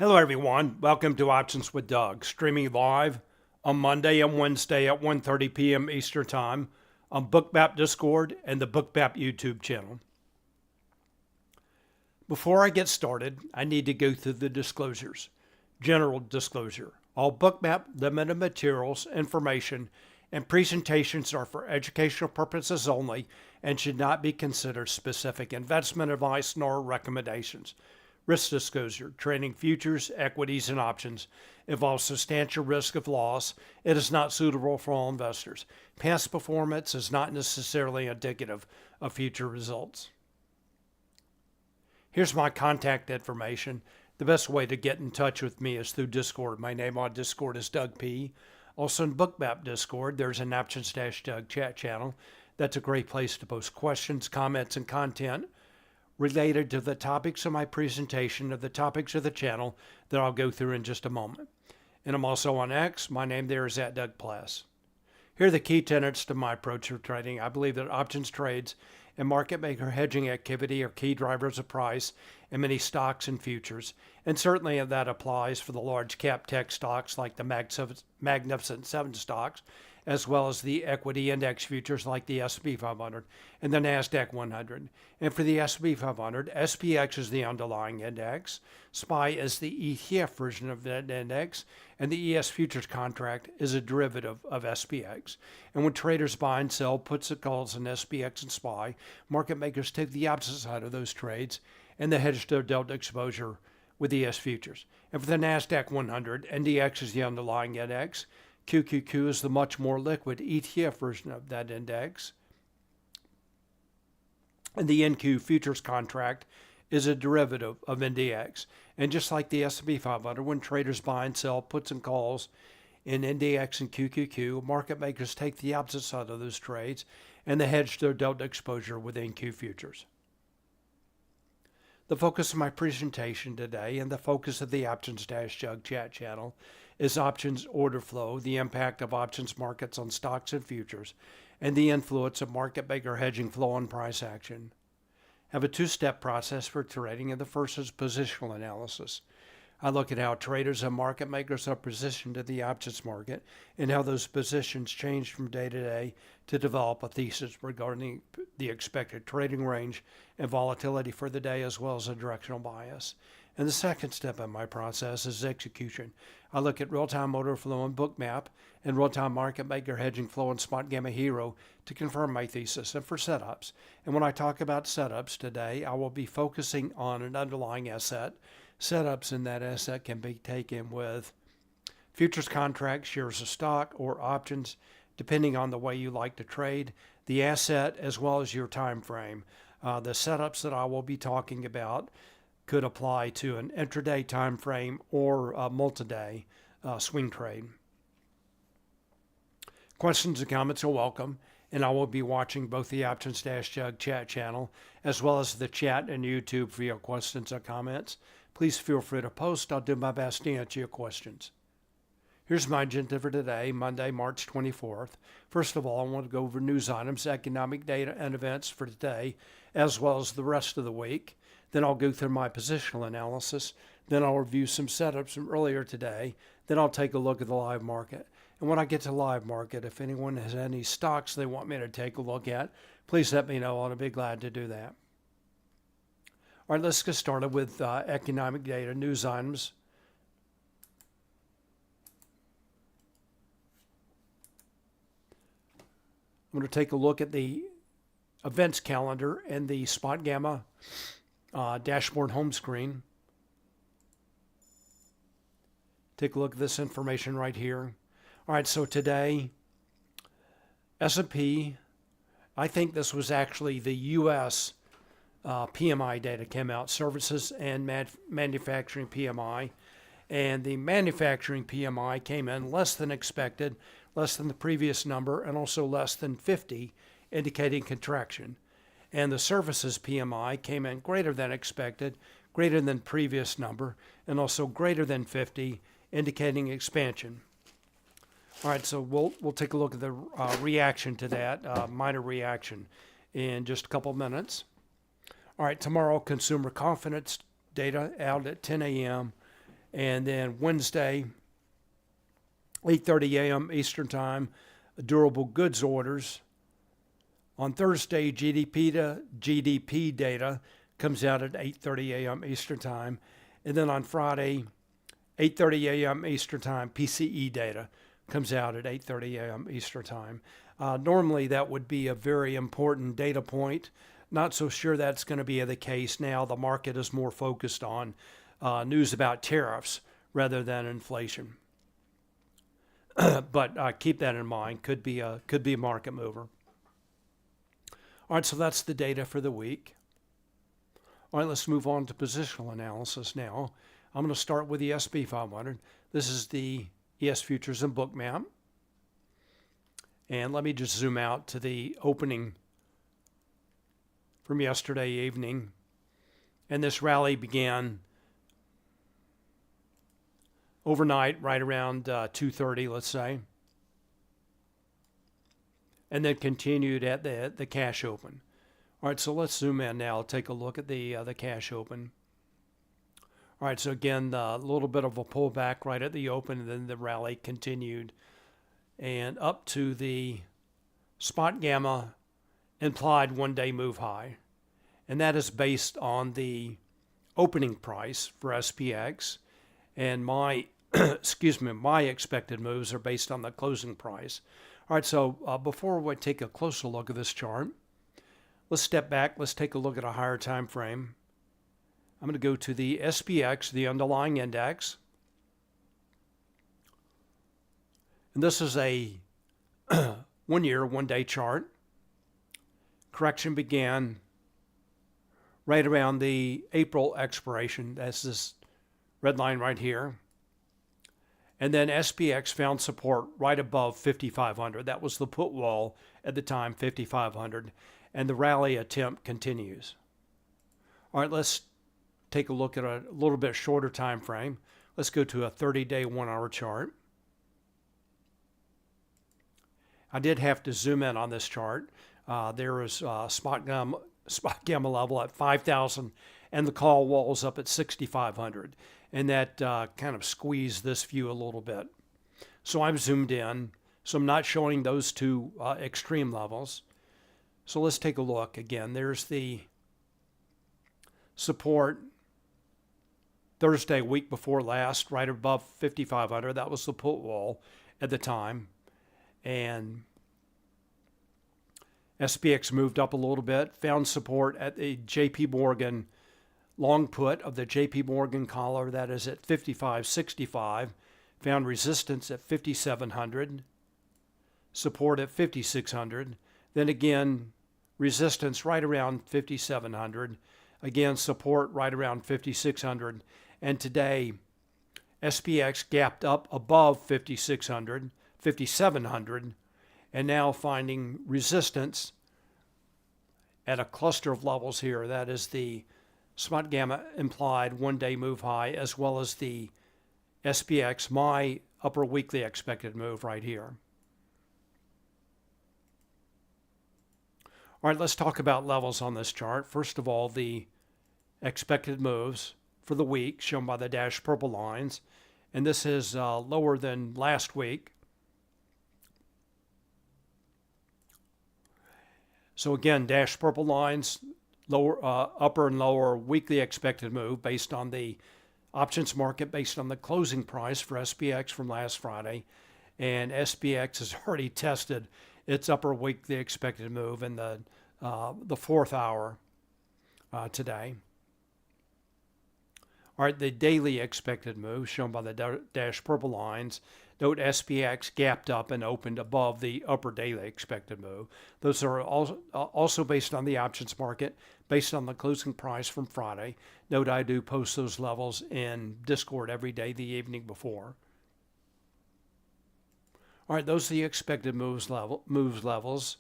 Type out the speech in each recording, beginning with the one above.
Hello everyone, welcome to Options with Doug, streaming live on Monday and Wednesday at 1:30 p.m. Eastern Time on Bookmap Discord and the Bookmap YouTube channel. Before I get started, I need to go through the disclosures. General disclosure. All Bookmap limited materials, information, and presentations are for educational purposes only and should not be considered specific investment advice nor recommendations. Risk disclosure. Trading futures, equities, and options involves substantial risk of loss. It is not suitable for all investors. Past performance is not necessarily indicative of future results. Here's my contact information. The best way to get in touch with me is through Discord. My name on Discord is Doug P. Also in Bookmap Discord, there's an Options-Doug chat channel. That's a great place to post questions, comments, and content related to the topics of my presentation, of the topics of the channel that I'll go through in just a moment. And I'm also on X. My name there is @DougPless. Here are the key tenets to my approach to trading. I believe that options trades and market maker hedging activity are key drivers of price in many stocks and futures. And certainly that applies for the large cap tech stocks like the Magnificent Seven stocks, as well as the equity index futures like the S&P 500 and the NASDAQ 100. And for the S&P 500, SPX is the underlying index, SPY is the ETF version of that index, and the ES futures contract is a derivative of SPX. And when traders buy and sell puts and calls in SPX and SPY, market makers take the opposite side of those trades and they hedge their delta exposure with ES futures. And for the NASDAQ 100, NDX is the underlying index, QQQ is the much more liquid ETF version of that index. And the NQ futures contract is a derivative of NDX. And just like the S&P 500, when traders buy and sell puts and calls in NDX and QQQ, market makers take the opposite side of those trades and they hedge their delta exposure with NQ futures. The focus of my presentation today and the focus of the Options-Doug chat channel is options order flow, the impact of options markets on stocks and futures, and the influence of market maker hedging flow on price action. I have a two-step process for trading, and the first is positional analysis. I look at how traders and market makers are positioned in the options market and how those positions change from day to day to develop a thesis regarding the expected trading range and volatility for the day, as well as a directional bias. And the second step in my process is execution. I look at real-time order flow in Bookmap and real-time market maker hedging flow in Spotgamma Hero to confirm my thesis and for setups. And when I talk about setups today, I will be focusing on an underlying asset. Setups in that asset can be taken with futures contracts, shares of stock, or options, depending on the way you like to trade, the asset, as well as your time frame. The setups that I will be talking about could apply to an intraday time frame or a multi-day swing trade. Questions and comments are welcome, and I will be watching both the Options-Doug chat channel as well as the chat and YouTube for your questions or comments. Please feel free to post. I'll do my best to answer your questions. Here's my agenda for today, Monday, March 24th. First of all, I want to go over news items, economic data, and events for today, as well as the rest of the week. Then I'll go through my positional analysis. Then I'll review some setups from earlier today. Then I'll take a look at the live market. And when I get to live market, if anyone has any stocks they want me to take a look at, please let me know. I'll be glad to do that. All right, let's get started with economic data, news items. I'm going to take a look at the events calendar and the Spotgamma dashboard home screen. Take a look at this information right here. All right, so today, S&P, I think this was actually the U.S. PMI data came out, services and manufacturing PMI. And the manufacturing PMI came in less than expected, less than the previous number, and also less than 50, indicating contraction. And the services PMI came in greater than expected, greater than previous number, and also greater than 50, indicating expansion. All right, so we'll take a look at the reaction to that, minor reaction, in just a couple minutes. All right, tomorrow, consumer confidence data out at 10 a.m. And then Wednesday, 8:30 a.m. Eastern Time, durable goods orders. On Thursday, GDP data comes out at 8:30 a.m. Eastern Time. And then on Friday, 8:30 a.m. Eastern Time, PCE data comes out at 8:30 a.m. Eastern Time. Normally, that would be a very important data point. Not so sure that's going to be the case now. The market is more focused on news about tariffs rather than inflation. But keep that in mind. Could be a market mover. All right, so that's the data for the week. All right, let's move on to positional analysis now. I'm going to start with the SP 500. This is the ES Futures and Bookmap. And let me just zoom out to the opening from yesterday evening. And this rally began overnight, right around 2:30, let's say, and then continued at the cash open. All right, so let's zoom in now. Take a look at the cash open. All right, so again, a little bit of a pullback right at the open, and then the rally continued, and up to the Spotgamma implied one-day move high, and that is based on the opening price for SPX. And my my expected moves are based on the closing price. All right, so before we take a closer look at this chart, let's step back. Let's take a look at a higher time frame. I'm going to go to the SPX, the underlying index. And this is a 1 year, 1 day chart. Correction began right around the April expiration. That's this red line right here. And then SPX found support right above 5,500. That was the put wall at the time, 5,500. And the rally attempt continues. All right, let's take a look at a little bit shorter time frame. Let's go to a 30-day, 1 hour chart. I did have to zoom in on this chart. There is Spotgamma level at 5,000, and the call wall is up at 6,500. And that kind of squeezed this view a little bit. So I'm zoomed in. So I'm not showing those two extreme levels. So let's take a look. Again, there's the support Thursday, week before last, right above 5,500. That was the put wall at the time. And SPX moved up a little bit, found support at the JP Morgan long put of the JP Morgan collar, that is at 55.65, found resistance at 5,700, support at 5,600, then again resistance right around 5,700, again support right around 5,600, and today SPX gapped up above 5,600, 5,700, and now finding resistance at a cluster of levels here. That is the Spotgamma implied 1 day move high, as well as the SPX, my upper weekly expected move right here. All right, let's talk about levels on this chart. First of all, the expected moves for the week shown by the dashed purple lines. And this is lower than last week. So again, dashed purple lines, lower, upper and lower weekly expected move based on the options market, based on the closing price for SPX from last Friday. And SPX has already tested its upper weekly expected move in the 4th hour today. All right, the daily expected move shown by the dashed purple lines. Note SPX gapped up and opened above the upper daily expected move. Those are also based on the options market, based on the closing price from Friday. Note I do post those levels in Discord every day the evening before. All right, those are the expected moves levels.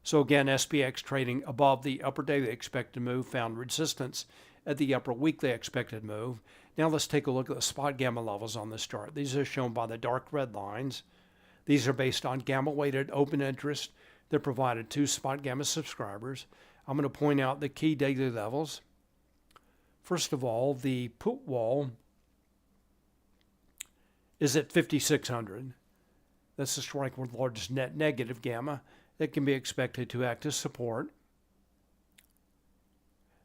So again, SPX trading above the upper daily expected move found resistance at the upper weekly expected move. Now let's take a look at the Spotgamma levels on this chart. These are shown by the dark red lines. These are based on gamma-weighted open interest that provided to Spotgamma subscribers. I'm going to point out the key daily levels. First of all, the put wall is at 5,600. That's the strike with largest net negative gamma that can be expected to act as support.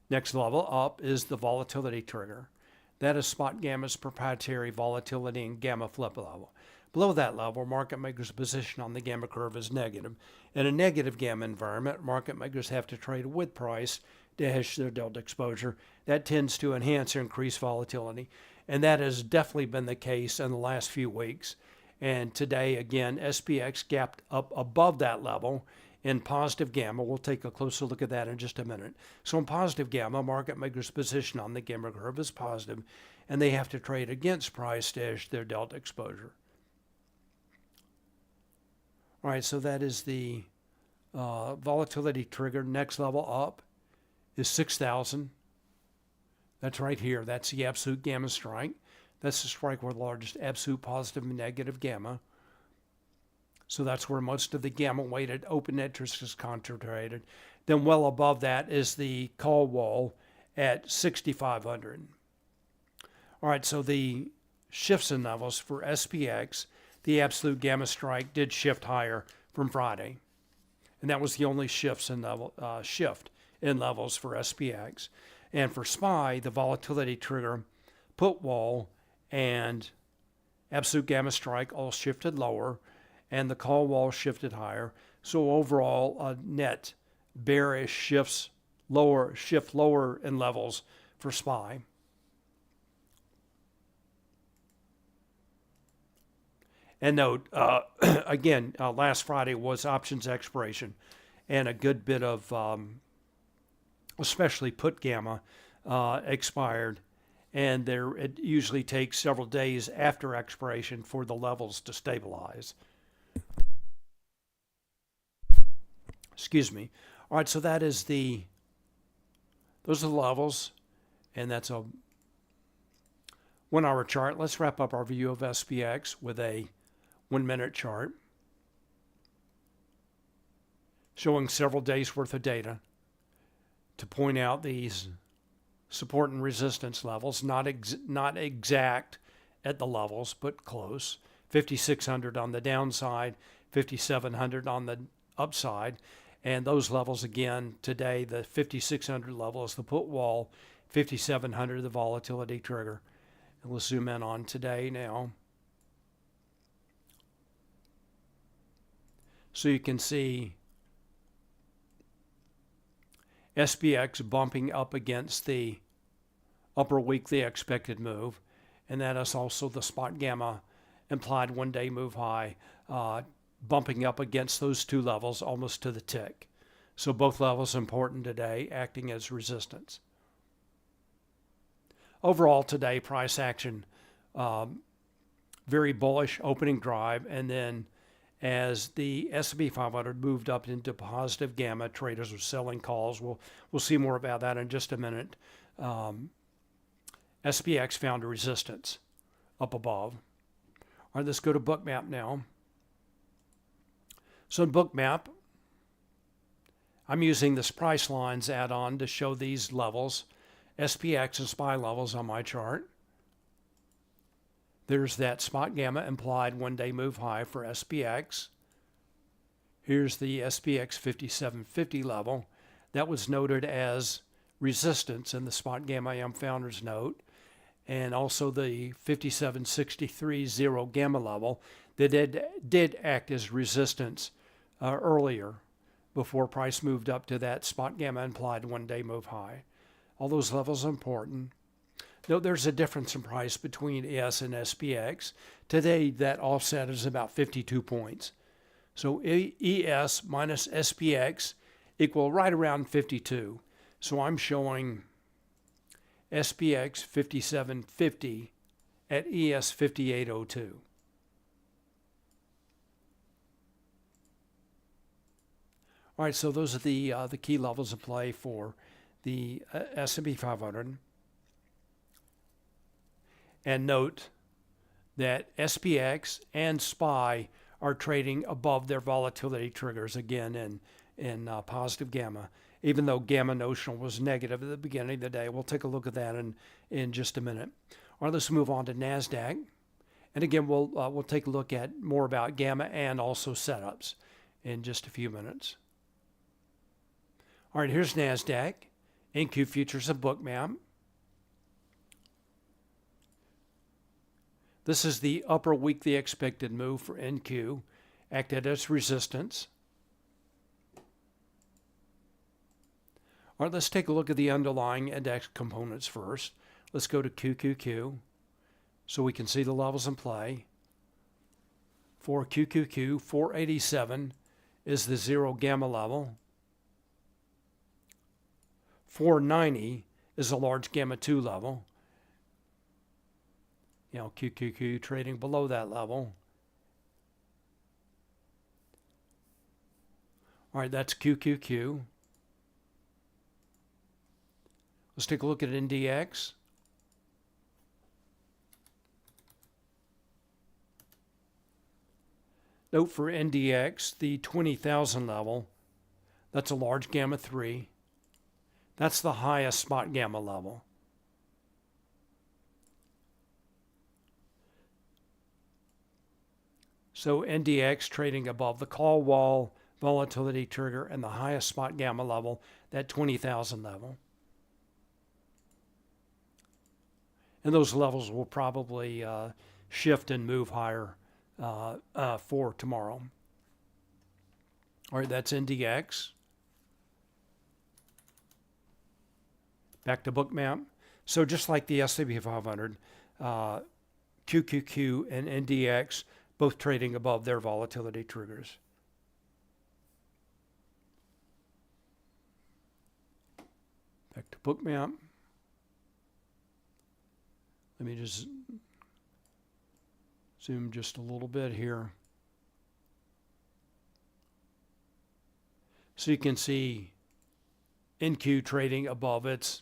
Next level up is the volatility trigger. That is Spotgamma's proprietary volatility and gamma flip level. Below that level, market makers' position on the gamma curve is negative. In a negative gamma environment, market makers have to trade with price to hedge their delta exposure. That tends to enhance or increase volatility, and that has definitely been the case in the last few weeks. And today, again, SPX gapped up above that level in positive gamma. We'll take a closer look at that in just a minute. So in positive gamma, market makers' position on the gamma curve is positive, and they have to trade against price to hedge their delta exposure. All right, so that is the volatility trigger. Next level up is 6,000. That's right here. That's the absolute gamma strike. That's the strike with the largest absolute positive and negative gamma. So that's where most of the gamma-weighted open interest is concentrated. Then well above that is the call wall at 6,500. All right, so the shifts in levels for SPX, the absolute gamma strike did shift higher from Friday. And that was the only shift in levels for SPX. And for SPY, the volatility trigger, put wall, and absolute gamma strike all shifted lower, and the call wall shifted higher. So overall, net bearish shift lower in levels for SPY. And note, again, last Friday was options expiration, and a good bit of, especially put gamma, expired. And it usually takes several days after expiration for the levels to stabilize. Excuse me. All right, so those are the levels, and that's a 1 hour chart. Let's wrap up our view of SPX with a 1 minute chart showing several days worth of data to point out these support and resistance levels, not exact at the levels, but close. 5,600 on the downside, 5,700 on the upside. And those levels, again, today, the 5,600 level is the put wall, 5,700 the volatility trigger. And we'll zoom in on today now. So you can see SPX bumping up against the upper weekly expected move, and that is also the Spotgamma implied 1 day move high, bumping up against those two levels almost to the tick. So both levels important today, acting as resistance. Overall today, price action, very bullish opening drive, and then as the S&P 500 moved up into positive gamma, traders were selling calls. We'll see more about that in just a minute. SPX found a resistance up above. All right, let's go to Bookmap now. So in Bookmap, I'm using this price lines add-on to show these levels, SPX and SPY levels on my chart. There's that spot gamma implied 1 day move high for SPX. Here's the SPX 5750 level. That was noted as resistance in the spot gamma IM founders note. And also the 5763 zero gamma level that did act as resistance earlier before price moved up to that spot gamma implied 1 day move high. All those levels are important. Note there's a difference in price between ES and SPX. Today, that offset is about 52 points. So ES minus SPX equal right around 52. So I'm showing SPX 5750 at ES 5802. All right, so those are the key levels of play for the S&P 500. And note that SPX and SPY are trading above their volatility triggers again in positive gamma, even though gamma notional was negative at the beginning of the day. We'll take a look at that in just a minute. All right, let's move on to NASDAQ And again, we'll take a look at more about gamma and also setups in just a few minutes. All right, here's NASDAQ, NQ futures and Bookmap. This is the upper weekly expected move for NQ, acted as resistance. All right, let's take a look at the underlying index components first. Let's go to QQQ so we can see the levels in play. For QQQ, 487 is the zero gamma level. 490 is a large gamma 2 level. QQQ trading below that level. All right, that's QQQ. Let's take a look at NDX. Note for NDX, the 20,000 level, that's a large gamma 3. That's the highest spot gamma level. So NDX trading above the call wall, volatility trigger, and the highest spot gamma level, that 20,000 level. And those levels will probably shift and move higher for tomorrow. All right, that's NDX. Back to Bookmap. So just like the S&P 500, QQQ and NDX both trading above their volatility triggers. Back to Bookmap. Let me just zoom just a little bit here. So you can see NQ trading above its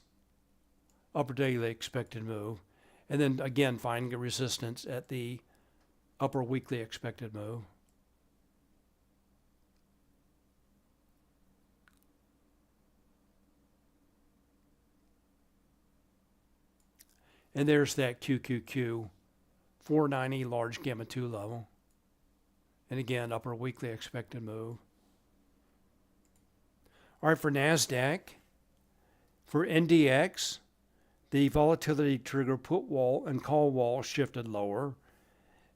upper daily expected move, and then again finding a resistance at the upper weekly expected move. And there's that QQQ 490 large gamma 2 level. And again, upper weekly expected move. All right, for NASDAQ, for NDX, the volatility trigger put wall and call wall shifted lower,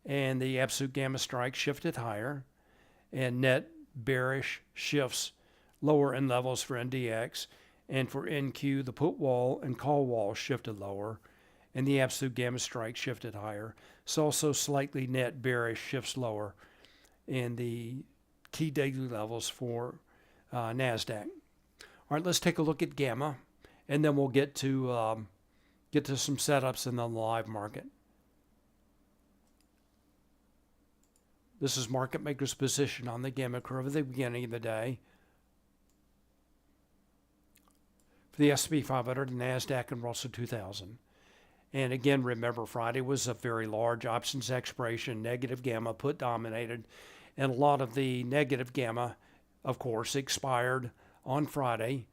and the absolute gamma strike shifted higher, and net bearish shifts lower in levels for NDX, and for NQ, the put wall and call wall shifted lower, and the absolute gamma strike shifted higher. It's also slightly net bearish shifts lower in the key daily levels for NASDAQ. All right, let's take a look at gamma, and then we'll get to some setups in the live market. This is market maker's position on the gamma curve at the beginning of the day. For the S&P 500, NASDAQ, and Russell 2000. And again, remember, Friday was a very large options expiration, negative gamma, put dominated. And a lot of the negative gamma, of course, expired on Friday.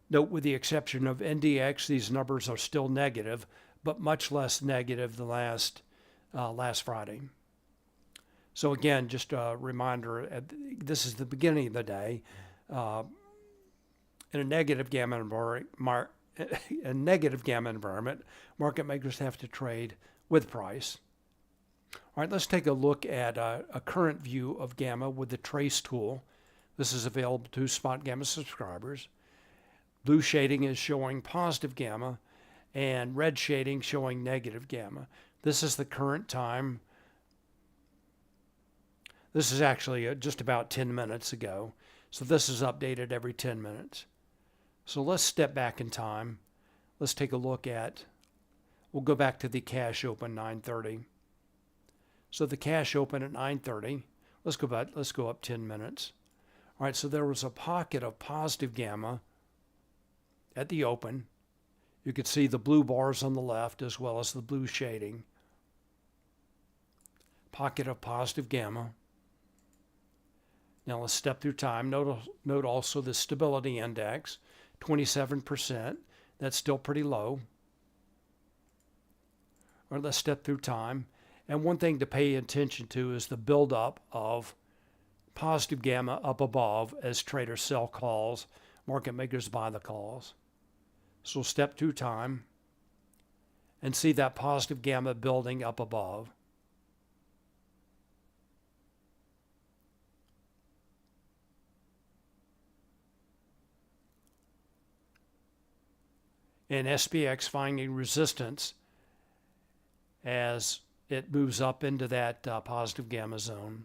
Note, with the exception of NDX, these numbers are still negative, but much less negative than last Friday. So again, just a reminder, this is the beginning of the day. In a negative gamma environment, market makers have to trade with price. All right, let's take a look at a current view of gamma with the trace tool. This is available to Spotgamma subscribers. Blue shading is showing positive gamma, and red shading showing negative gamma. This is the current time. This is actually just about 10 minutes ago. So this is updated every 10 minutes. So let's step back in time. Let's take a look at, we'll go back to the cash open 9:30. So the cash open at 9:30. Let's go up 10 minutes. All right, so there was a pocket of positive gamma at the open. You could see the blue bars on the left as well as the blue shading. Pocket of positive gamma. Now let's step through time. Note also the stability index, 27%. That's still pretty low. All right, let's step through time. And one thing to pay attention to is the buildup of positive gamma up above as traders sell calls, market makers buy the calls. So step 2 time and see that positive gamma building up above. And SPX finding resistance as it moves up into that positive gamma zone.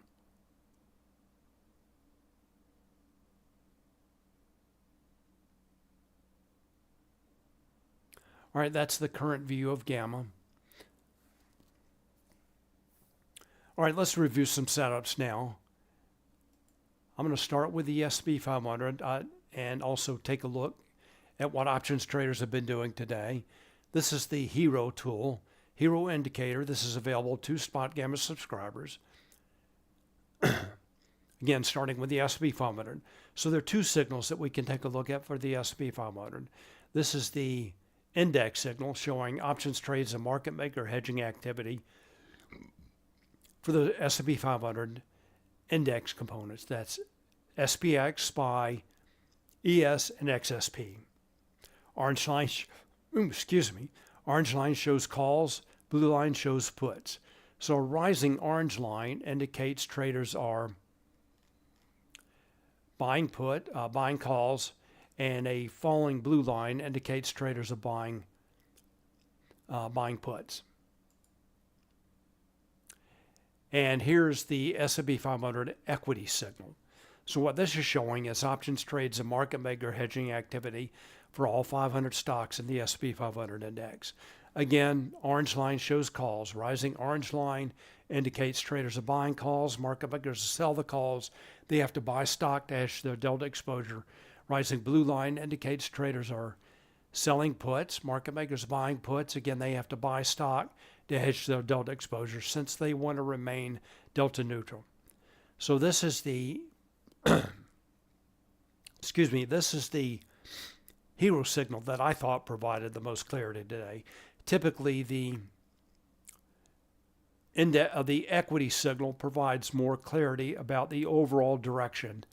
All right, that's the current view of gamma. All right, let's review some setups now. I'm going to start with the S&P 500 and also take a look at what options traders have been doing today. This is the Hero tool, Hero indicator. This is available to Spotgamma subscribers. Again, starting with the S&P 500. So there are 2 signals that we can take a look at for the S&P 500. This is the index signal showing options trades and market maker hedging activity for the S&P 500 index components. That's SPX, SPY, ES, and XSP. Orange line, orange line shows calls, blue line shows puts. So a rising orange line indicates traders are buying calls, and a falling blue line indicates traders are buying puts. And here's the S&P 500 equity signal. So what this is showing is options trades and market maker hedging activity for all 500 stocks in the S&P 500 index. Again, orange line shows calls. Rising orange line indicates traders are buying calls. Market makers sell the calls. They have to buy stock to hedge their delta exposure. Rising blue line indicates traders are selling puts. Market makers buying puts. Again, they have to buy stock to hedge their delta exposure since they want to remain delta neutral. So this is the this is the Hero signal that I thought provided the most clarity today. Typically, the equity signal provides more clarity about the overall direction,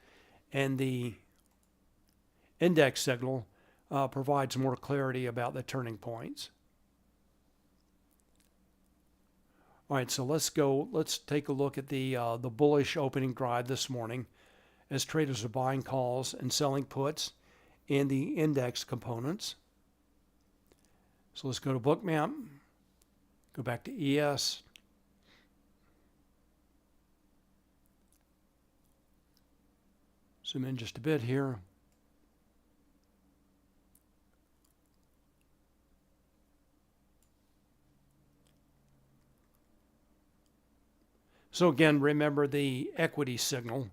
and the index signal provides more clarity about the turning points. All right, so let's take a look at the bullish opening drive this morning as traders are buying calls and selling puts in the index components. So let's go to Bookmap, go back to ES, zoom in just a bit here. So again, remember the equity signal.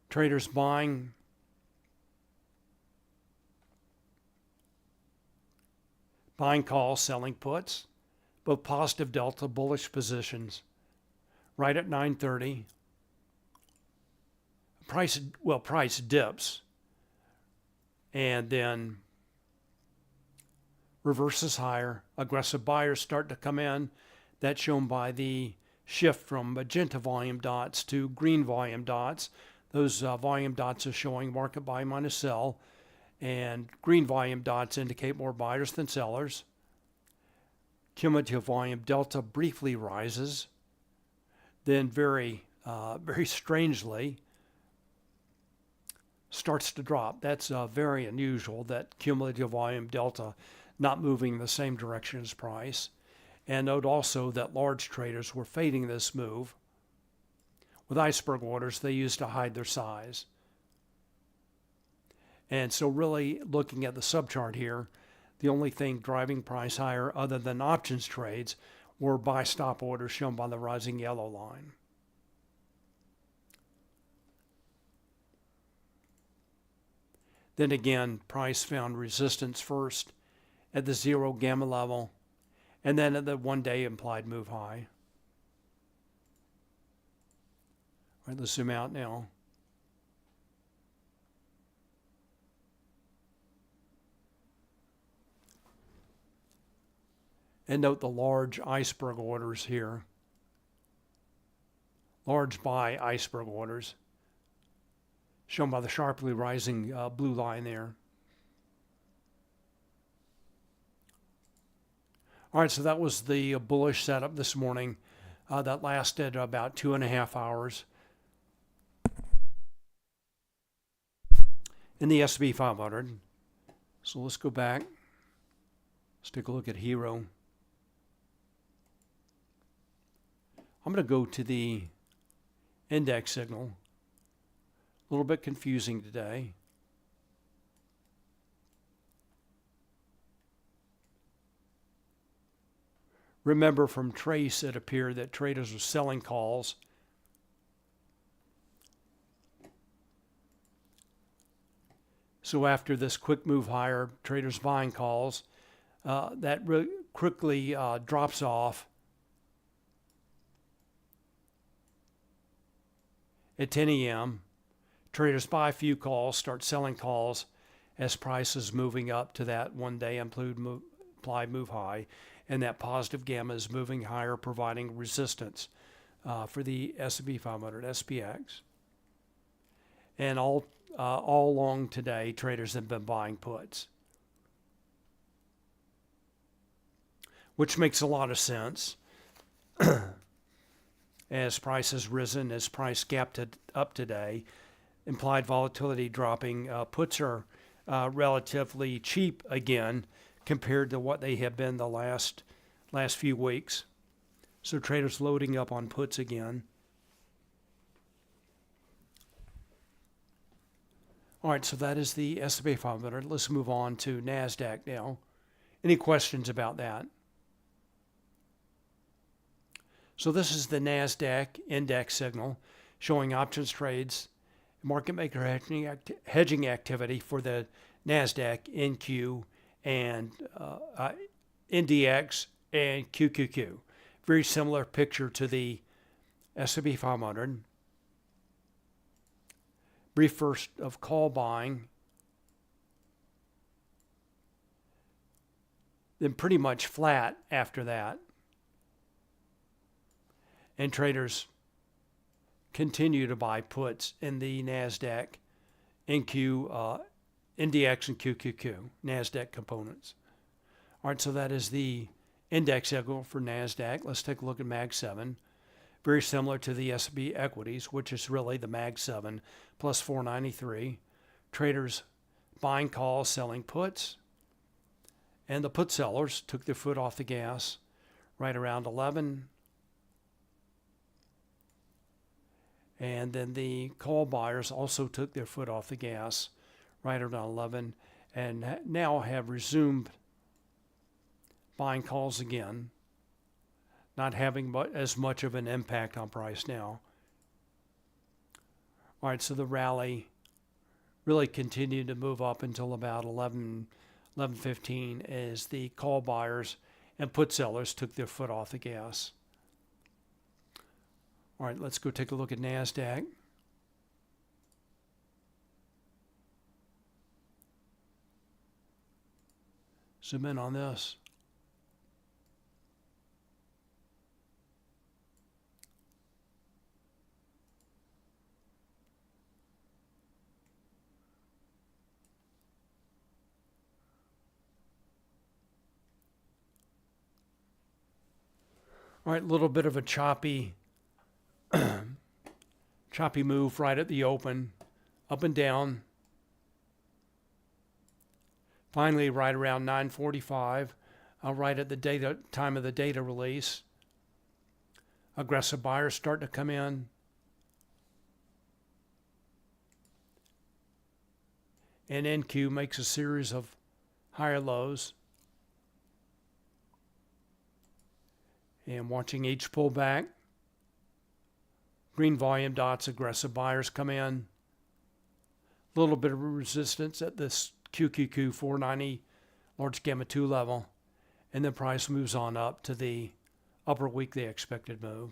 Traders buying calls, selling puts, both positive delta, bullish positions. Right at 9:30, price dips and then reverses higher. Aggressive buyers start to come in. That's shown by the shift from magenta volume dots to green volume dots. Those volume dots are showing market buy minus sell, and green volume dots indicate more buyers than sellers. Cumulative volume delta briefly rises, then very strangely starts to drop. That's very unusual, that cumulative volume delta not moving the same direction as price. And note also that large traders were fading this move. With iceberg orders, they used to hide their size. And so really looking at the subchart here, the only thing driving price higher other than options trades were buy stop orders shown by the rising yellow line. Then again, price found resistance first at the 0 gamma level, and then at the 1-day implied move high. All right, let's zoom out now. And note the large iceberg orders here. large buy iceberg orders, shown by the sharply rising blue line there. All right, so that was the bullish setup this morning. That lasted about 2.5 hours. In the S&P 500. So let's go back. Let's take a look at Hero. I'm going to go to the index signal. A little bit confusing today. Remember from Trace, it appeared that traders were selling calls. So after this quick move higher, traders buying calls, that quickly drops off. At 10 a.m., traders buy a few calls, start selling calls as prices moving up to that one-day implied move high, and that positive gamma is moving higher, providing resistance for the S&P 500 SPX. And all along today, traders have been buying puts, which makes a lot of sense. As price has risen, as price gapped up today, implied volatility dropping, puts are relatively cheap again compared to what they have been the last few weeks. So traders loading up on puts again. All right, so that is the S&P 500. Let's move on to NASDAQ now. Any questions about that? So this is the NASDAQ index signal showing options trades, market maker hedging activity for the NASDAQ, NQ, and NDX and QQQ. Very similar picture to the S&P 500. Brief first of call buying, then pretty much flat after that. And traders continue to buy puts in the NASDAQ, NQ, NDX, and QQQ, NASDAQ components. All right, so that is the index signal for NASDAQ. Let's take a look at Mag 7. Very similar to the S&P equities, which is really the Mag 7 plus 493. Traders buying calls, selling puts. And the put sellers took their foot off the gas right around 11. And then the call buyers also took their foot off the gas right around 11 and now have resumed buying calls again, not having as much of an impact on price now. All right, so the rally really continued to move up until about 11:15 as the call buyers and put sellers took their foot off the gas. All right, let's go take a look at NASDAQ. Zoom in on this. All right, a little bit of a choppy move right at the open, up and down. Finally, right around 9:45, right at the time of the data release, aggressive buyers start to come in. And NQ makes a series of higher lows. And watching each pull back. Green volume dots, aggressive buyers come in. A little bit of resistance at this QQQ 490 large gamma 2 level. And then price moves on up to the upper weekly expected move.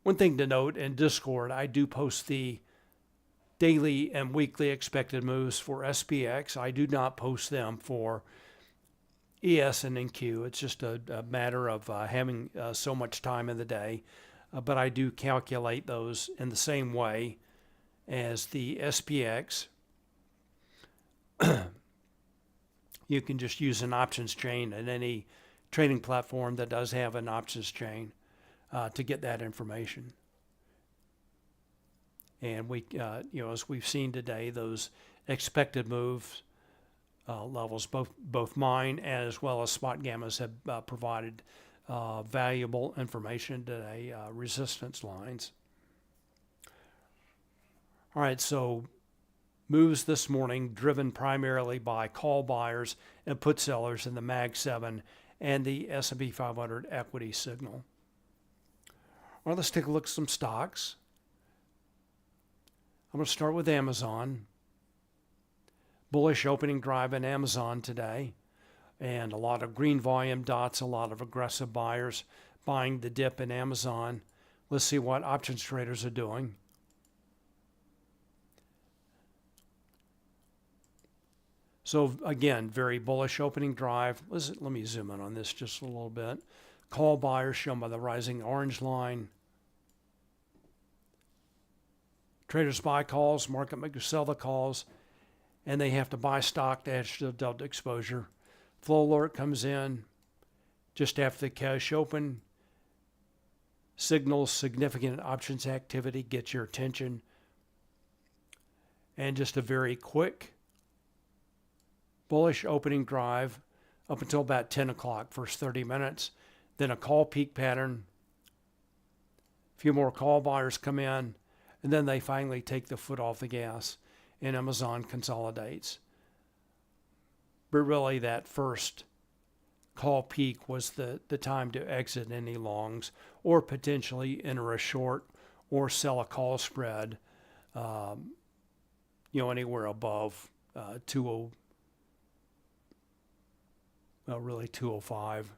One thing to note in Discord, I do post the daily and weekly expected moves for SPX. I do not post them for ES and NQ. It's just a matter of having so much time in the day. But I do calculate those in the same way as the SPX. You can just use an options chain in any trading platform that does have an options chain to get that information. And we, as we've seen today, those expected moves levels, both mine as well as Spotgamma's have provided valuable information today, resistance lines. All right, so moves this morning driven primarily by call buyers and put sellers in the Mag 7 and the S&P 500 equity signal. All right, let's take a look at some stocks. I'm going to start with Amazon. Bullish opening drive in Amazon today, and a lot of green volume dots, a lot of aggressive buyers buying the dip in Amazon. Let's see what options traders are doing. So again, very bullish opening drive. Let me zoom in on this just a little bit. Call buyers shown by the rising orange line. Traders buy calls, market makers sell the calls, and they have to buy stock to add to the delta exposure. Flow alert comes in just after the cash open. Signals significant options activity, gets your attention. And just a very quick bullish opening drive up until about 10 o'clock, first 30 minutes. Then a call peak pattern. A few more call buyers come in, and then they finally take the foot off the gas, and Amazon consolidates. But really that first call peak was the time to exit any longs or potentially enter a short or sell a call spread, anywhere above 205.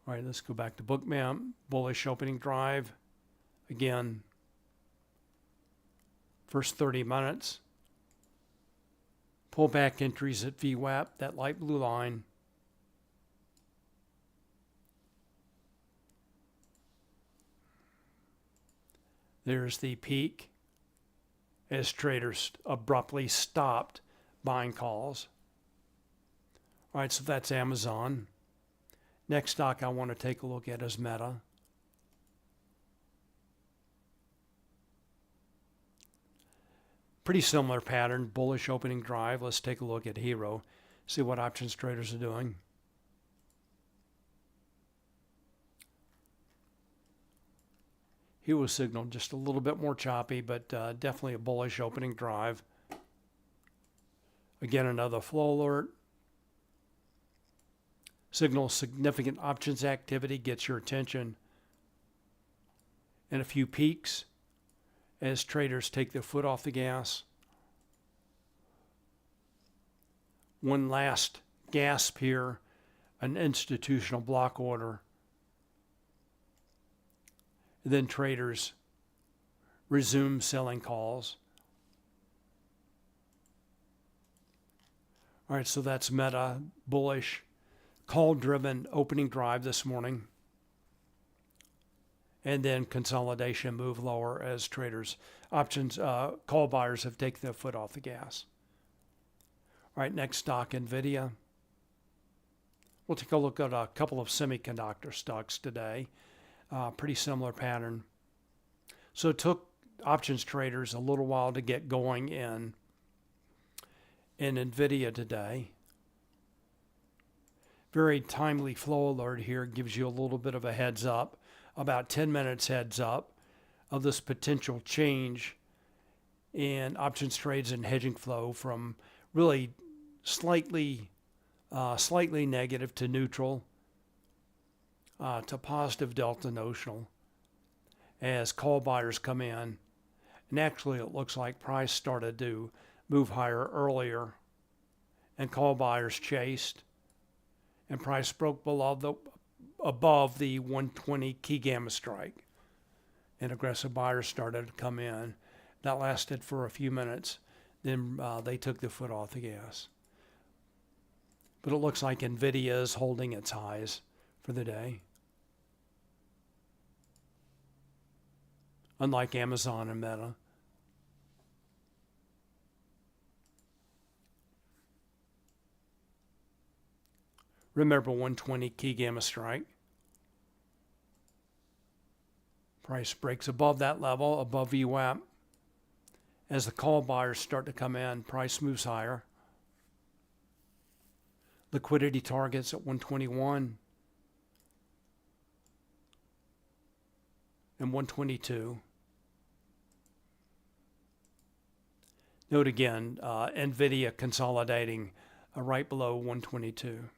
All right, let's go back to Bookmap. Bullish opening drive. Again, first 30 minutes. Pullback entries at VWAP, that light blue line. There's the peak as traders abruptly stopped buying calls. All right, so that's Amazon. Next stock I want to take a look at is Meta. Pretty similar pattern, bullish opening drive. Let's take a look at Hero, see what options traders are doing. Hero signal just a little bit more choppy, but definitely a bullish opening drive. Again, another flow alert. Signal significant options activity, gets your attention. And a few peaks as traders take their foot off the gas. One last gasp here, an institutional block order. Then traders resume selling calls. All right, so that's Meta, bullish, call-driven opening drive this morning. And then consolidation move lower as traders, call buyers have taken their foot off the gas. All right, next stock, NVIDIA. We'll take a look at a couple of semiconductor stocks today. Pretty similar pattern. So it took options traders a little while to get going in NVIDIA today. Very timely flow alert here, gives you a little bit of a heads up, about 10 minutes heads up of this potential change in options trades and hedging flow from really slightly negative to neutral to positive delta notional as call buyers come in. And actually it looks like price started to move higher earlier and call buyers chased, and price broke above the 120 key gamma strike. and aggressive buyers started to come in. That lasted for a few minutes. Then they took the foot off the gas. But it looks like NVIDIA is holding its highs for the day. Unlike Amazon and Meta. Remember 120 key gamma strike. Price breaks above that level, above VWAP. As the call buyers start to come in, price moves higher. Liquidity targets at 121 and 122. Note again, NVIDIA consolidating right below 122.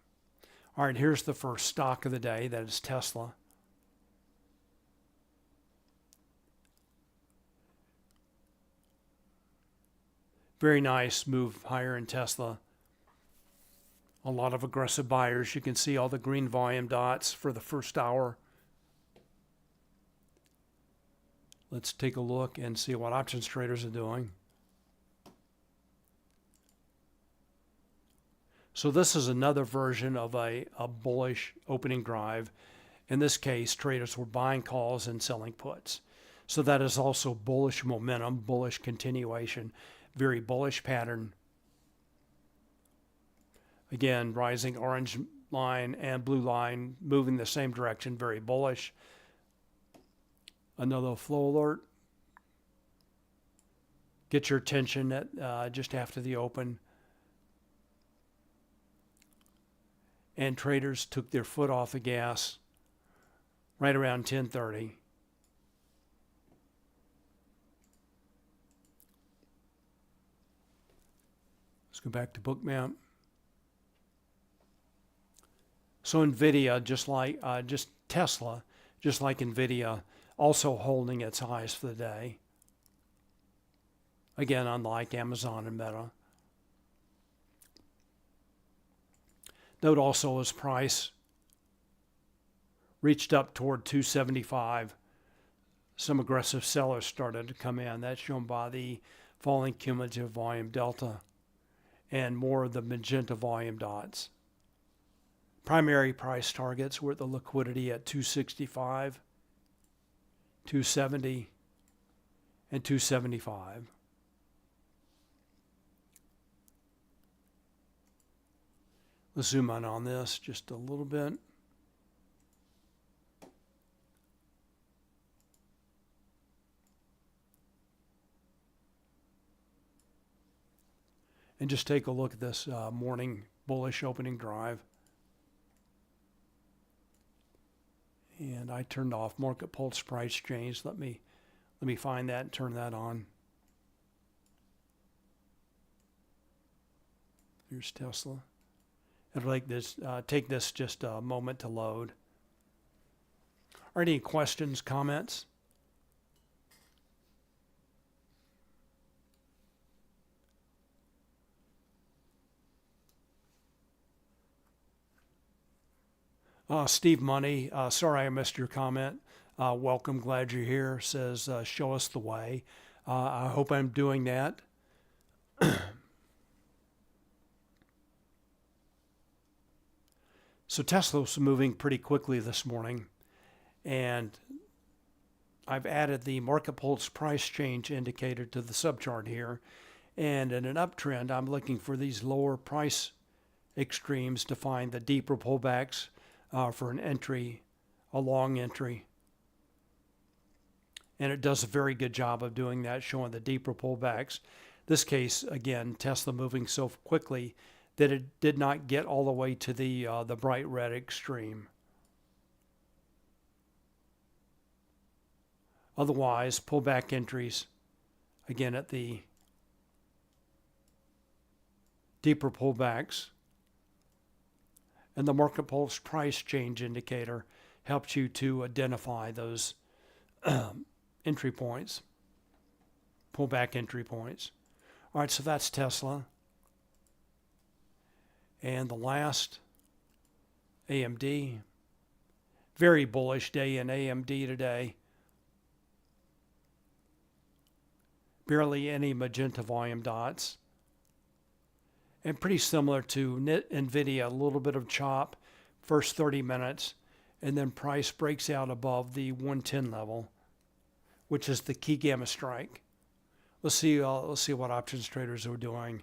All right, here's the first stock of the day. That is Tesla. Very nice move higher in Tesla. A lot of aggressive buyers. You can see all the green volume dots for the first hour. Let's take a look and see what options traders are doing. So this is another version of a bullish opening drive. In this case, traders were buying calls and selling puts. So that is also bullish momentum, bullish continuation, very bullish pattern. Again, rising orange line and blue line moving the same direction, very bullish. Another flow alert. Get your attention at just after the open. And traders took their foot off the gas right around 10:30. Let's go back to Bookmap. So NVIDIA, just Tesla, just like NVIDIA, also holding its highs for the day. Again, unlike Amazon and Meta. Note also as price reached up toward 275, some aggressive sellers started to come in. That's shown by the falling cumulative volume delta and more of the magenta volume dots. Primary price targets were the liquidity at 265, 270, and 275. Let's zoom in on this just a little bit. And just take a look at this morning bullish opening drive. And I turned off Market Pulse Price Change. Let me find that and turn that on. Here's Tesla. It'll take this just a moment to load. Are any questions, comments? Steve Money, sorry I missed your comment. Welcome, glad you're here. Says, show us the way. I hope I'm doing that. So Tesla was moving pretty quickly this morning, and I've added the Market Pulse Price Change indicator to the subchart here. And in an uptrend, I'm looking for these lower price extremes to find the deeper pullbacks for an entry, a long entry. And it does a very good job of doing that, showing the deeper pullbacks. This case, again, Tesla moving so quickly that it did not get all the way to the bright red extreme. Otherwise, pullback entries, again at the deeper pullbacks. And the Market Pulse Price Change indicator helps you to identify those entry points, pullback entry points. All right, so that's Tesla. And the last, AMD. Very bullish day in AMD today. barely any magenta volume dots. And pretty similar to NVIDIA, a little bit of chop first 30 minutes, and then price breaks out above the 110 level, which is the key gamma strike. Let's see what options traders are doing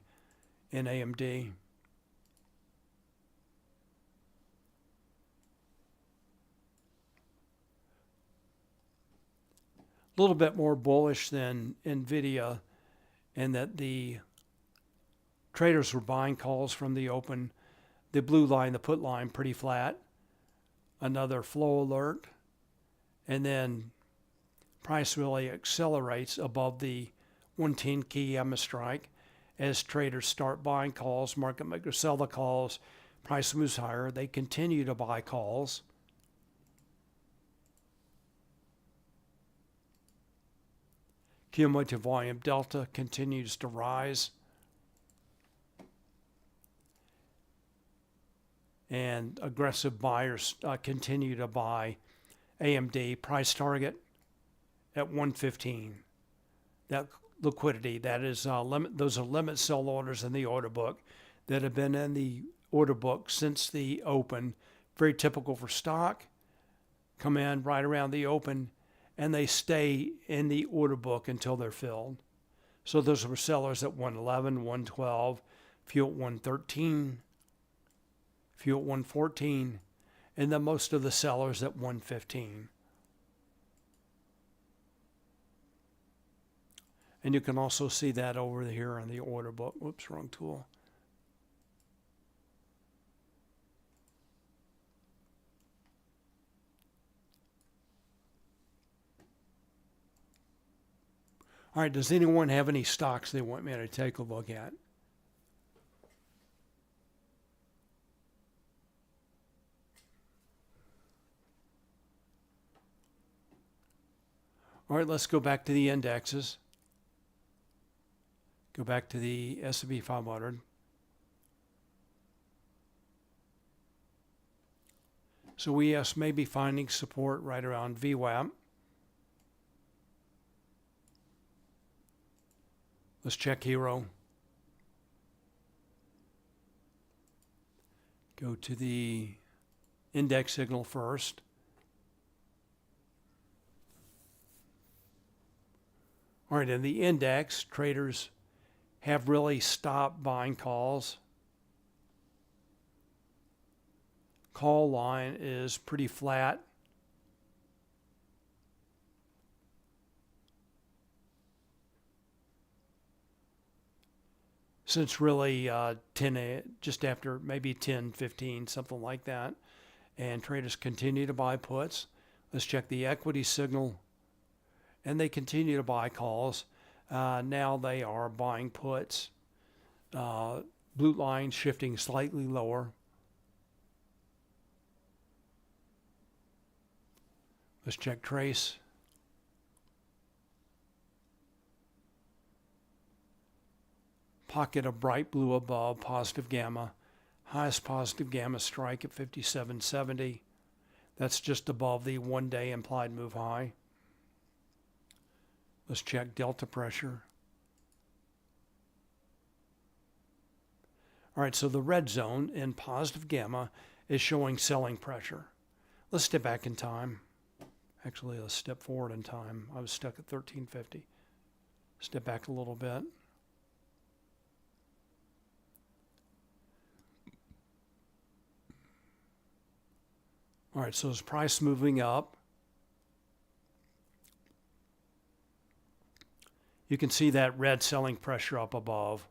in AMD. A little bit more bullish than NVIDIA, in that the traders were buying calls from the open. The blue line, the put line, pretty flat. Another flow alert. And then price really accelerates above the 110 key gamma strike as traders start buying calls. Market makers sell the calls. Price moves higher. They continue to buy calls. Cumulative volume delta continues to rise. And aggressive buyers continue to buy AMD. Price target at 115. That liquidity, that is those are limit sell orders in the order book that have been in the order book since the open. Very typical for stock. Come in right around the open, and they stay in the order book until they're filled. So those were sellers at 111, 112, few at 113, few at 114, and then most of the sellers at 115. And you can also see that over here in the order book. Whoops, wrong tool. All right, does anyone have any stocks they want me to take a look at? All right, let's go back to the indexes. Go back to the S&P 500. So ES may be finding support right around VWAP. Let's check Hero. Go to the index signal first. All right, in the index, traders have really stopped buying calls. Call line is pretty flat. Since really just after maybe 10, 15, something like that. And traders continue to buy puts. Let's check the equity signal. And they continue to buy calls. Now they are buying puts. Blue line shifting slightly lower. Let's check trace. Pocket of bright blue above, positive gamma. Highest positive gamma strike at 57.70. That's just above the one-day implied move high. Let's check delta pressure. All right, so the red zone in positive gamma is showing selling pressure. Let's step back in time. Actually, let's step forward in time. I was stuck at 1350. Step back a little bit. All right, so is price moving up? You can see that red selling pressure up above.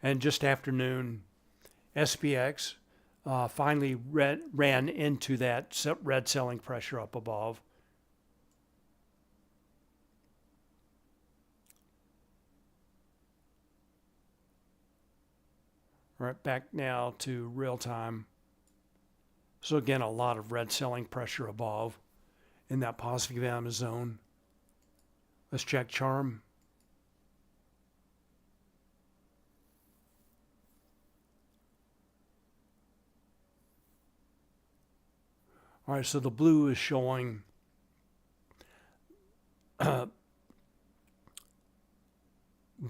And just after noon, SPX finally ran into that red selling pressure up above. All right, back now to real time. So again, a lot of red selling pressure above in that positive gamma zone. Let's check charm. All right, so the blue is showing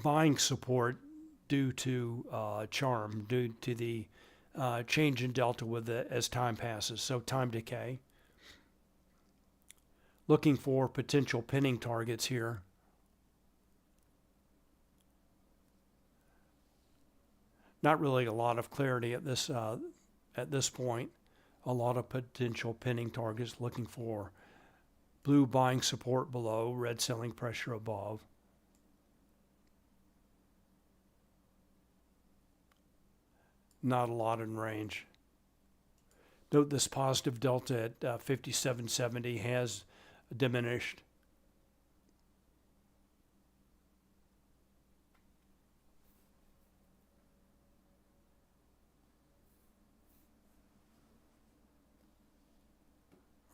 buying support due to charm, due to the change in delta with it as time passes, so time decay. Looking for potential pinning targets here. Not really a lot of clarity at this point. A lot of potential pinning targets, looking for blue buying support below, red selling pressure above. Not a lot in range. Note this positive delta at 57.70 has diminished.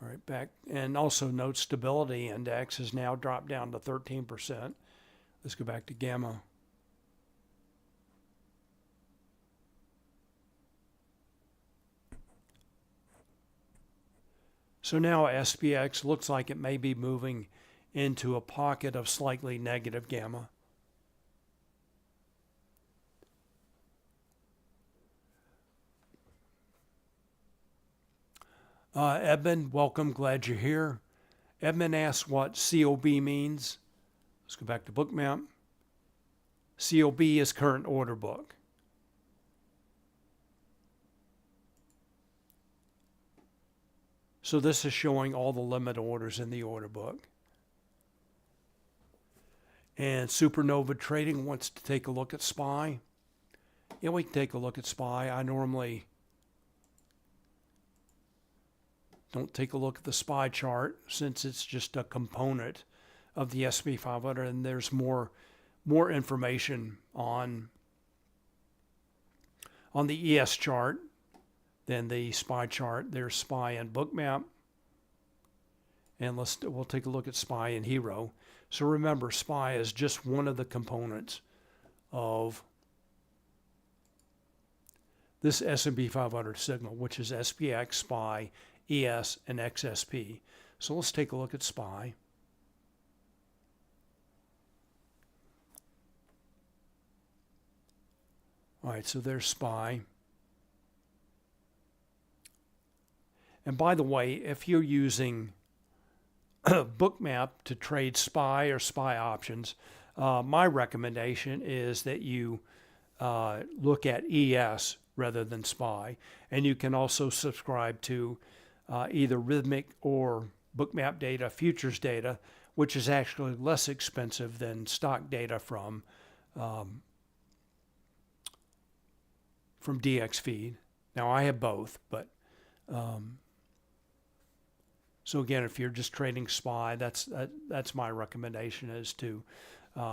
All right, back, and also note stability index has now dropped down to 13%. Let's go back to gamma. So now SPX looks like it may be moving into a pocket of slightly negative gamma. Edmund, welcome, glad you're here. Edmund asks what COB means. Let's go back to Bookmap. COB is current order book. So this is showing all the limit orders in the order book. And Supernova Trading wants to take a look at SPY. Yeah, we can take a look at SPY. I normally don't take a look at the SPY chart since it's just a component of the S&P 500, and there's more information on the ES chart than the SPY chart. There's SPY and Bookmap, and we'll take a look at SPY and Hero. So remember, SPY is just one of the components of this S&P 500 signal, which is SPX, SPY, ES, and XSP. So let's take a look at SPY. All right, so there's SPY. And by the way, if you're using Bookmap to trade SPY or SPY options, my recommendation is that you look at ES rather than SPY. And you can also subscribe to either Rhythmic or Bookmap data, futures data, which is actually less expensive than stock data from DXFeed. Now I have both, but so again, if you're just trading SPY, that's my recommendation, is to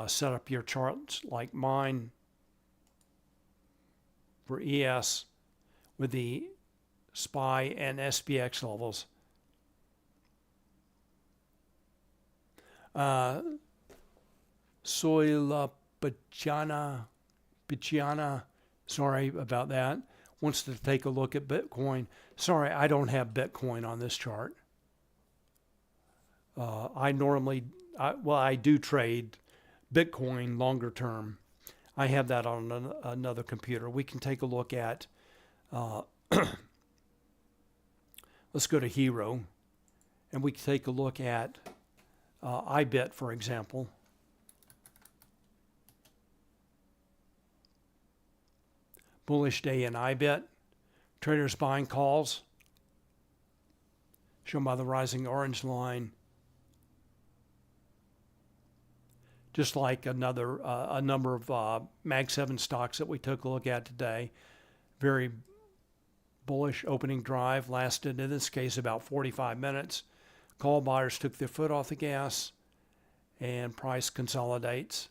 set up your charts like mine for ES with the SPY and SPX levels. Soila Pichana, sorry about that, wants to take a look at Bitcoin. Sorry, I don't have Bitcoin on this chart. I do trade Bitcoin longer term. I have that on another computer. We can take a look at, let's go to Hero, and we can take a look at IBIT, for example. Bullish day in IBIT. Traders buying calls, shown by the rising orange line. Just like a number of Mag 7 stocks that we took a look at today. Very bullish opening drive, lasted in this case about 45 minutes. Call buyers took their foot off the gas, and price consolidates.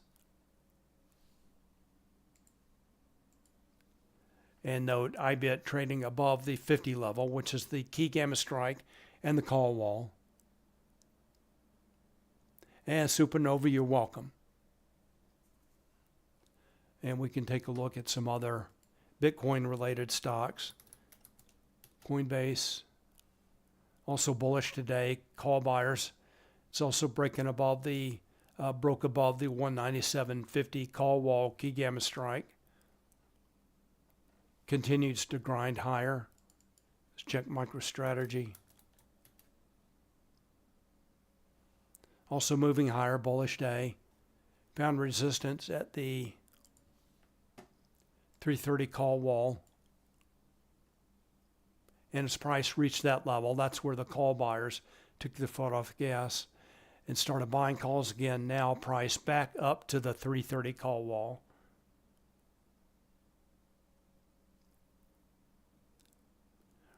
And note IBIT trading above the 50 level, which is the key gamma strike and the call wall. And Supernova, you're welcome. And we can take a look at some other Bitcoin-related stocks. Coinbase, also bullish today. Call buyers. It's also breaking above the broke above the 197.50 call wall key gamma strike. Continues to grind higher. Let's check MicroStrategy. Also moving higher, bullish day. Found resistance at the 330 call wall. And its price reached that level. That's where the call buyers took the foot off the gas and started buying calls again. Now price back up to the 330 call wall.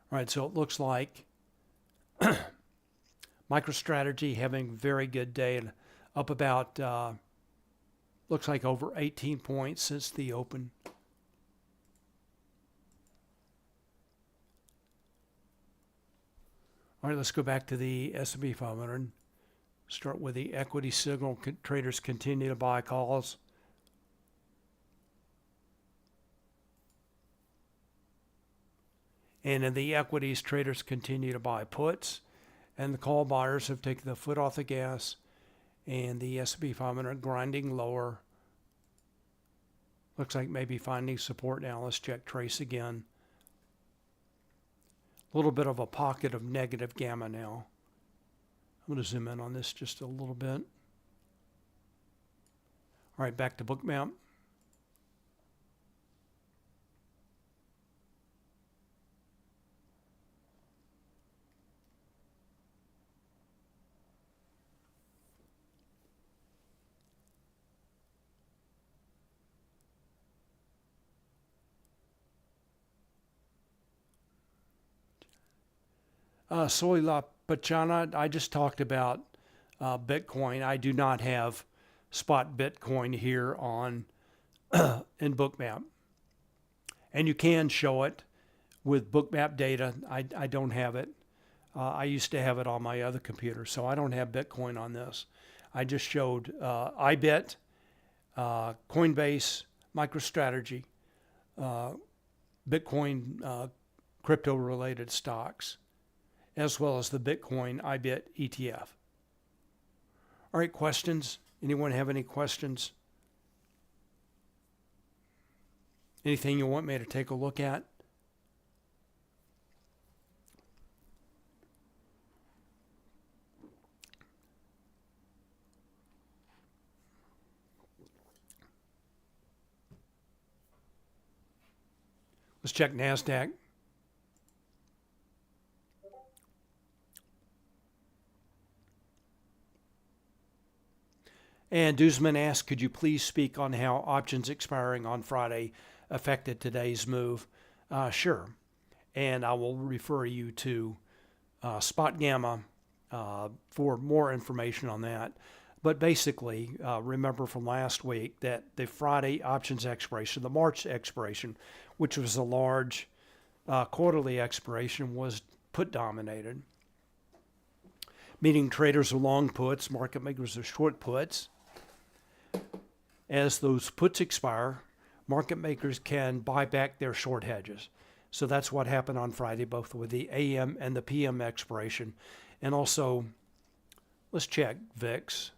All right, so it looks like MicroStrategy having a very good day, and up about, looks like over 18 points since the open. All right, let's go back to the S&P 500. Start with the equity signal. Traders continue to buy calls. And in the equities, traders continue to buy puts. And the call buyers have taken the foot off the gas. And the S&P 500 grinding lower. Looks like maybe finding support now. Let's check trace again. A little bit of a pocket of negative gamma now. I'm going to zoom in on this just a little bit. All right, back to Bookmap. Soy La Pachana, I just talked about Bitcoin. I do not have spot Bitcoin here on in Bookmap. And you can show it with Bookmap data. I don't have it. I used to have it on my other computer, so I don't have Bitcoin on this. I just showed iBit, Coinbase, MicroStrategy, Bitcoin crypto-related stocks, as well as the Bitcoin iBit ETF. All right, questions? Anyone have any questions? Anything you want me to take a look at? Let's check NASDAQ. And Duzman asked, could you please speak on how options expiring on Friday affected today's move? Sure. And I will refer you to Spotgamma for more information on that. But basically, remember from last week that the Friday options expiration, the March expiration, which was a large quarterly expiration, was put dominated, meaning traders are long puts, market makers are short puts. As those puts expire, market makers can buy back their short hedges. So that's what happened on Friday, both with the AM and the PM expiration. And also, let's check VIX.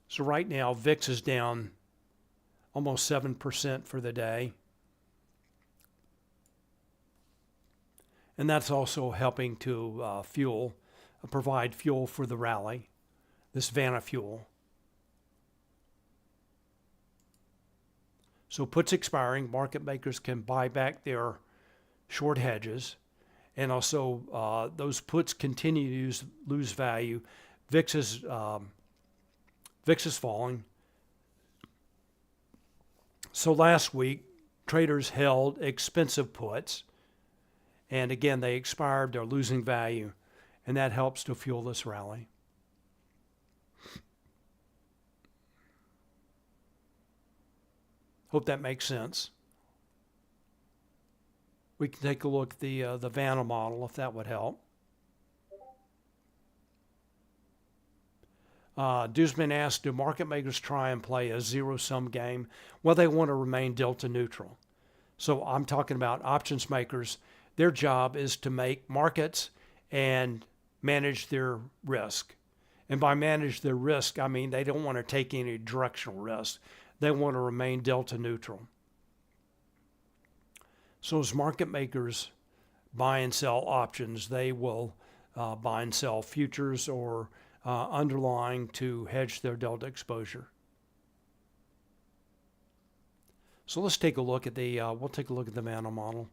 So right now, VIX is down almost 7% for the day. And that's also helping to provide fuel for the rally, this Vanna fuel. So puts expiring, market makers can buy back their short hedges. And also those puts continue to lose value. VIX is falling. So last week, traders held expensive puts. And again, they expired, they're losing value, and that helps to fuel this rally. Hope that makes sense. We can take a look at the Vanna model if that would help. Duzman asked, do market makers try and play a zero-sum game? Well, they want to remain delta neutral. So I'm talking about options makers. Their job is to make markets and manage their risk. And by manage their risk, I mean they don't want to take any directional risk. They want to remain delta neutral. So as market makers buy and sell options, they will buy and sell futures or underlying to hedge their delta exposure. So let's take a look at the, we'll take a look at the Vanna model.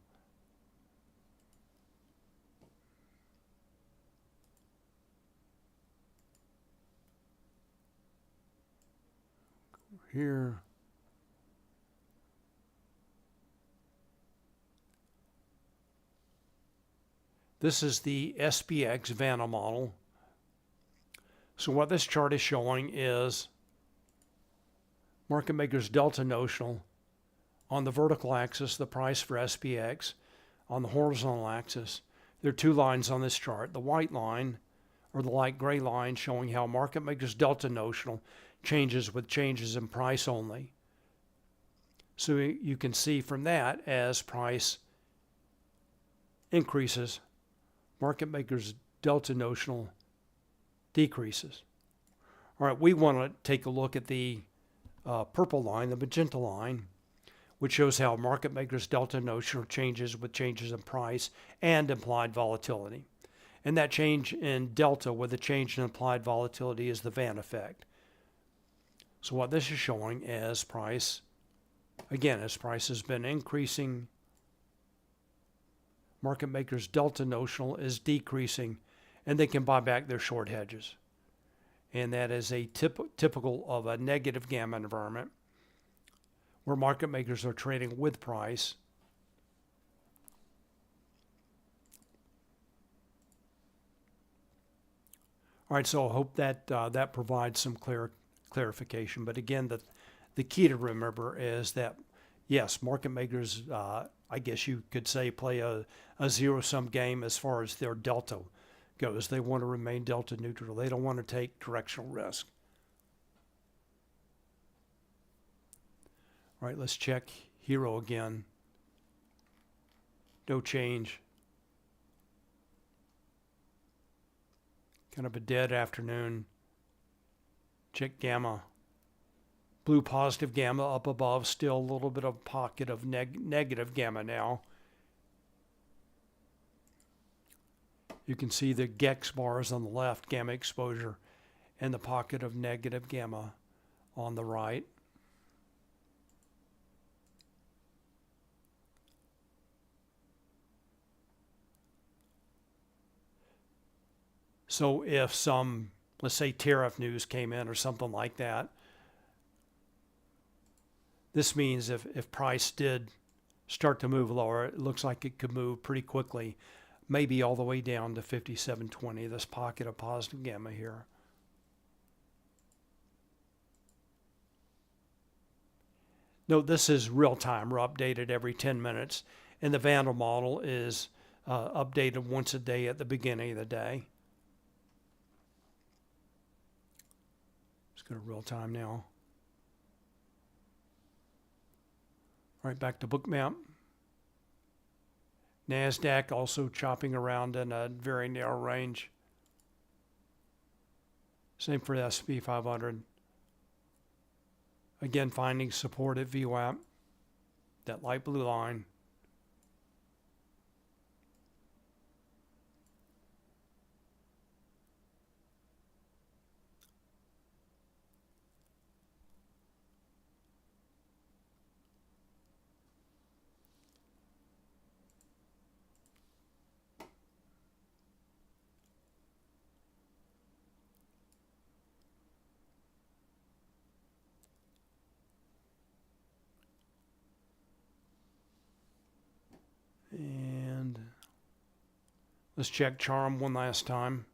Here. This is the SPX Vanna model. So what this chart is showing is market makers delta notional. On the vertical axis, the price for SPX. On the horizontal axis, there are two lines on this chart. The white line, or the light gray line, showing how market makers delta notional changes with changes in price only. So you can see from that, as price increases, market makers delta notional decreases. All right, we want to take a look at the purple line, the magenta line, which shows how market makers delta notional changes with changes in price and implied volatility. And that change in delta with the change in implied volatility is the Vanna effect. So what this is showing as price, again, as price has been increasing, market makers delta notional is decreasing, and they can buy back their short hedges. And that is a typical of a negative gamma environment where market makers are trading with price. All right, so I hope that that provides some clarification. But again, the key to remember is that, yes, market makers, I guess you could say, play a zero-sum game as far as their delta goes. They want to remain delta neutral. They don't want to take directional risk. All right, let's check Hero again. No change. Kind of a dead afternoon. Check Gamma. Blue positive Gamma up above. Still a little bit of pocket of negative Gamma now. You can see the GEX bars on the left, Gamma exposure, and the pocket of negative Gamma on the right. So if some, let's say, tariff news came in or something like that, this means if price did start to move lower, it looks like it could move pretty quickly, maybe all the way down to 57.20, this pocket of positive Gamma here. Note this is real time. We're updated every 10 minutes, and the Vanna model is updated once a day at the beginning of the day. Let's go to real time now. All right, back to Bookmap. NASDAQ also chopping around in a very narrow range. Same for the S&P 500. Again, finding support at VWAP, that light blue line. And let's check Charm one last time.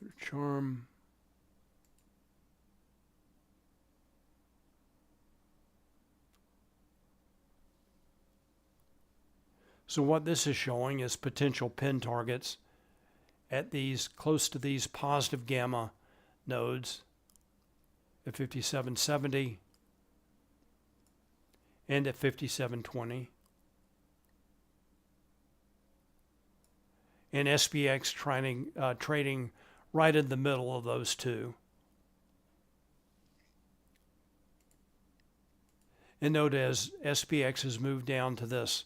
Go to Charm. So what this is showing is potential pin targets at these, close to these positive Gamma nodes. at 57.70 and at 57.20. And SPX trading right in the middle of those two. And note as SPX has moved down to this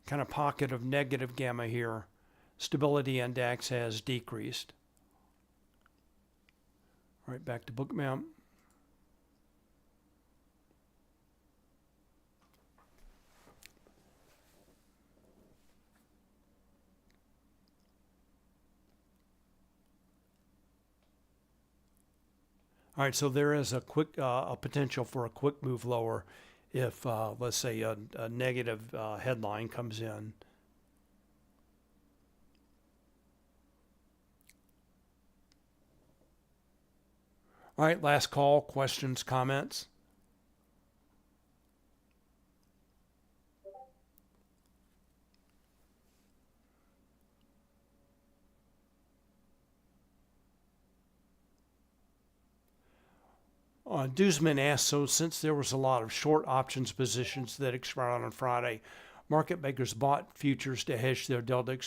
kind of pocket of negative gamma here, stability index has decreased. All right, back to Bookmap. All right, so there is a potential for a quick move lower if, let's say, a negative headline comes in. All right, last call, questions, comments? Duzman asked, so since there was a lot of short options positions that expired on Friday, market makers bought futures to hedge their delta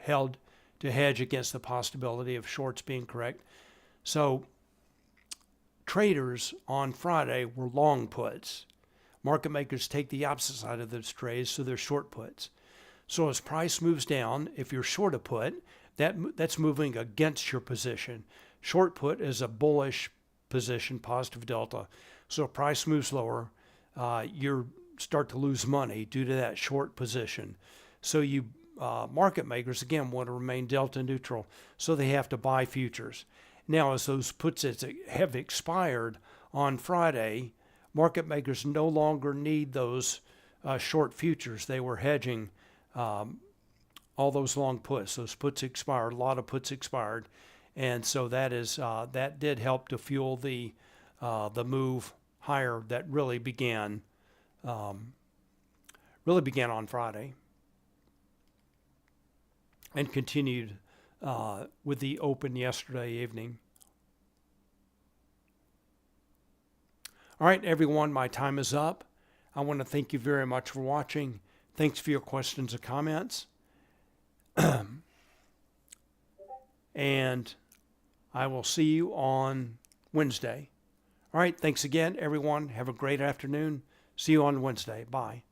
held to hedge against the possibility of shorts being correct. So traders on Friday were long puts. Market makers take the opposite side of those trades, so they're short puts. So as price moves down, if you're short a put, that's moving against your position. Short put is a bullish position, positive delta. So if price moves lower, you start to lose money due to that short position. So you market makers, again, want to remain delta neutral, so they have to buy futures. Now, as those puts have expired on Friday, market makers no longer need those short futures. They were hedging all those long puts. Those puts expired, a lot of puts expired. And so that did help to fuel the move higher that really began on Friday and continued with the open yesterday evening. All right, everyone, my time is up. I want to thank you very much for watching. Thanks for your questions and comments. And I will see you on Wednesday. All right, thanks again, everyone. Have a great afternoon. See you on Wednesday. Bye.